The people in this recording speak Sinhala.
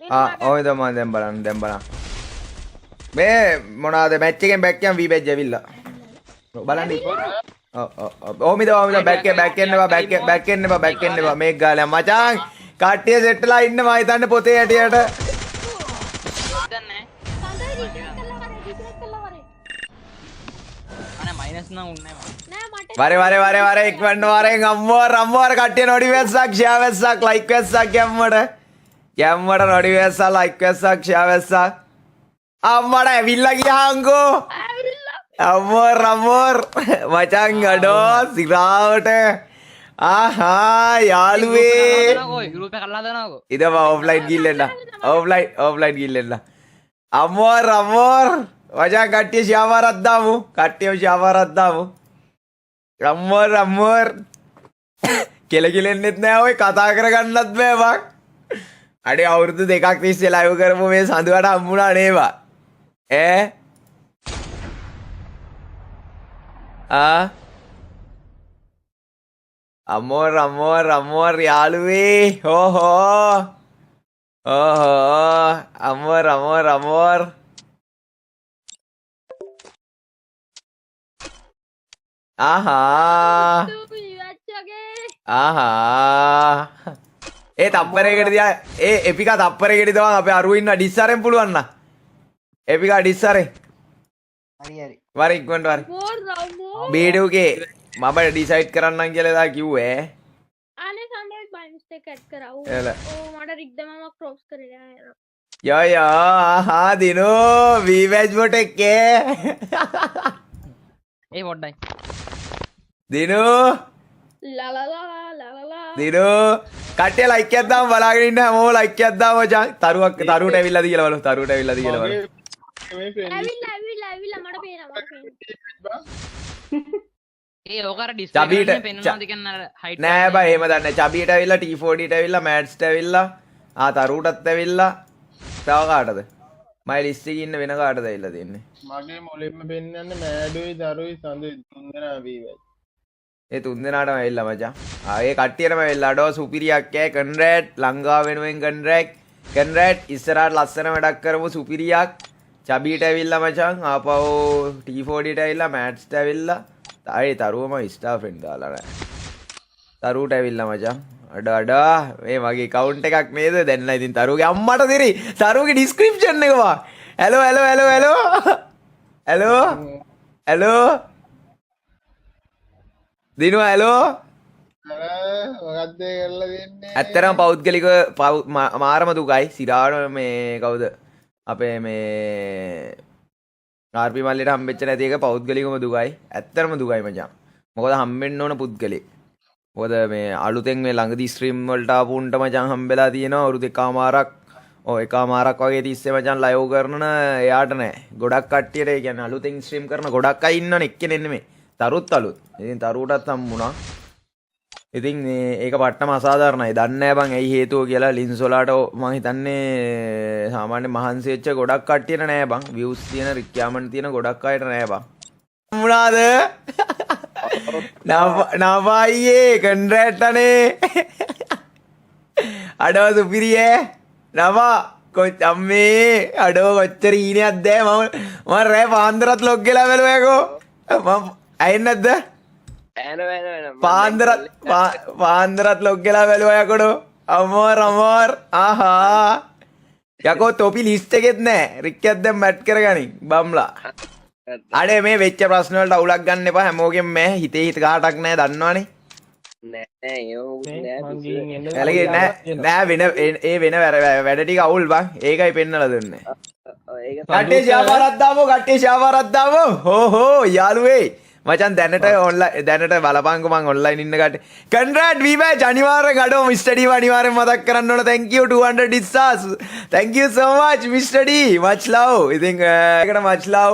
ඔය තමයි දැන් බලන්න. මේ මොනවාද මැච් එකෙන් බැක් යම් වී බැජ් ඇවිල්ලා. බලන්න. ඕමිද බැක් එන්නවා මේක ගාලා මචං කට්ටිය සෙට්ලා ඉන්නවා හිතන්න පොතේ ඇටියට. වරේ ඉක්වන්න වරෙන් අම්මෝ කට්ටිය නොඩි වැස්සක් ෂෙයා වැස්සක් ලයික් වැස්සක් ගැම්මට නොඩි වැස්සා ලයික් වැස්සක් ෂෙයා වැස්සක් අම්මට ඇවිල්ලා ගියාංකෝ අම්මෝර් මචං අඩෝ සිරාවට ආහා යාළුවේ ඉතම ඔෆ්ලයින් ගිල්ලෙන්න අම්මෝර් මචං කට්ටිය ෂෙයාමාරක් දාමු අම්මෝර් කෙලකිලෙන්නෙත් නෑ ඔය කතා කරගන්නත් බෑ බං අඩේ අවුරුදු 2ක් තිස්සේ ලයිව් කරපු මේ සඳුවට හම්බුණා නේවා අම්මෝර් යාළුවේ හෝහෝ අම්මෝර් ආහා ඒ තප්පරයකට දිහා ඒ එපිකා තප්පරයකට දවන් අපේ අරුව ඉන්න ඩිස්සරෙන් පුළුවන් නා එපිකා ඩිස්සරේ හරි වර ඉක්මනට වර බීඩුගේ මම ඩිසයිඩ් කරන්නම් කියලා දා කිව්වේ आने सामने बाय मिस्टेक ऐड करा वो हमारा रिक दमा में क्रॉस कर रहा है यो हाँ दिनो वी मैच बोटे के ए वोट डाई दिनो ला ला ला ला ला ला දිනු කට්ටිය ලයික් එකක් දාමු බලාගෙන ඉන්න හැමෝම ලයික් එකක් දාමු මචං තරුවට ඇවිල්ලාද කියලා බලමු තරුවට ඇවිල්ලාද කියලා බලමු ඇවිල්ලා මට පේනවා ඒ ඕක අර ඩිස්ප්ලේ එකේ පෙන්වනවාද කියන අර හයිට් නෑ බයි එහෙම දන්නේ චබීට ඇවිල්ලා T40ට ඇවිල්ලා මෑට්ස්ට ඇවිල්ලා තරුවටත් ඇවිල්ලා තව කාටද මයි ලිස්ට් එකේ ඉන්න වෙන කාටද ඇවිල්ලා තින්නේ මගේ මොලෙම පෙන්වන්නේ මෑඩුයි දරුයි සඳුයි තුන්දෙනා වීවයි ඒ තුන්දෙනාටම ඇවිල්ලා මචං ඒ කට්ටියටම ඇවිල්ලා ඩෝ සුපිරියක් ඈ කන්රැට් ලංකාව වෙනුවෙන් කන්රැට් ඉස්සරහට ලස්සන වැඩක් කරමු සුපිරියක් චබීට ඇවිල්ලා මචං ආපහු T40ට ඇවිල්ලා මෑට්ස්ට ඇවිල්ලා තායි තරුවම ඉස්ටා ෆ්‍රෙන්ඩ් දාලා නෑ තරුවට ඇවිල්ලා මචං අඩ මේ මගේ account එකක් නේද දැන් නම් ඉතින් තරුවගේ අම්මට දිරි තරුවගේ description එක වා hello දිනු hello මොකක්ද කරලා දෙන්නේ ඇත්තටම පෞද්ගලික මාරම දුකයි සිරාවට මේ කවුද අපේ මේ ආර්පි මල්ලිට හම්බෙච්ච නැති එක පෞද්ගලිකම දුකයි ඇත්තටම දුකයි මචං මොකද හම්බෙන්න ඕන පුද්ගලෙක් මොකද මේ අලුතෙන් මේ ළඟදී ස්ට්‍රීම් වලට ආපු උන්ට මචං හම්බෙලා තියෙනවා අවුරුදු එකමාරක් එකමාරක් වගේ තිස්සේ මචං ලයිව් කරන එයාට නෑ ගොඩක් කට්ටියට ඒ කියන්නේ අලුතෙන් ස්ට්‍රීම් කරන ගොඩක් අය ඉන්නවනේ එක්කෙනෙක් නෙමෙයි තරුත් අලුත් ඉතින් තරුවටත් හම්බුණා ඉතින් ඒක පට්ටම අසාධාරණයි දන්නේ නැහැ බං ඇයි හේතුව කියලා ලින්ස් වලට මම හිතන්නේ සාමාන්‍ය මහන්සි වෙච්ච ගොඩක් කට්ටියට නෑ බං views තියෙන රික්වයර්මන්ට් තියෙන ගොඩක් අයට නෑ බං මොනවාද නවායියේ කන්රැට් අනේ අඩව සුපිරියේ නවා කොච්චම්මේ අඩව කොච්චර ඊනියක්ද මම රෑ පාන්දරත් ලොග් වෙලා බැලුවේකෝ මම ඇයින්නද පාන්දරත් ලොග් වෙලා බැලුවා යකඩෝ අමෝර් ආහා යකෝ තොපි ලිස්ට් එකෙත් නෑ රික්කයක් දැන් මැට් කරගනින් බම්ලා අඩේ මේ වෙච්ච ප්‍රශ්න වලට අවුලක් ගන්න එපා හැමෝගෙම මේ හිතේ හිත කාටක් නෑ දන්නවනේ නෑ වෙන ඒ වෙන වැඩ ටික අවුල් බං ඒකයි පෙන්නලා දුන්නේ කට්ටිය ෂාපාරක් දාමු හෝ යාළුවේ මචන් දැනට ඔන්ලයින් දැනට බලපංකෝ මං ඔන්ලයින් ඉන්න කට්ටිය කන්රැට් වී බෑච් අනිවාර්යෙන් අඩෝ මිස්ටර් ඩී අනිවාර්යෙන් මතක් කරන්න ඕන thank you 200 stars thank you so much Mr. D much love ඉතින් ඒකට much love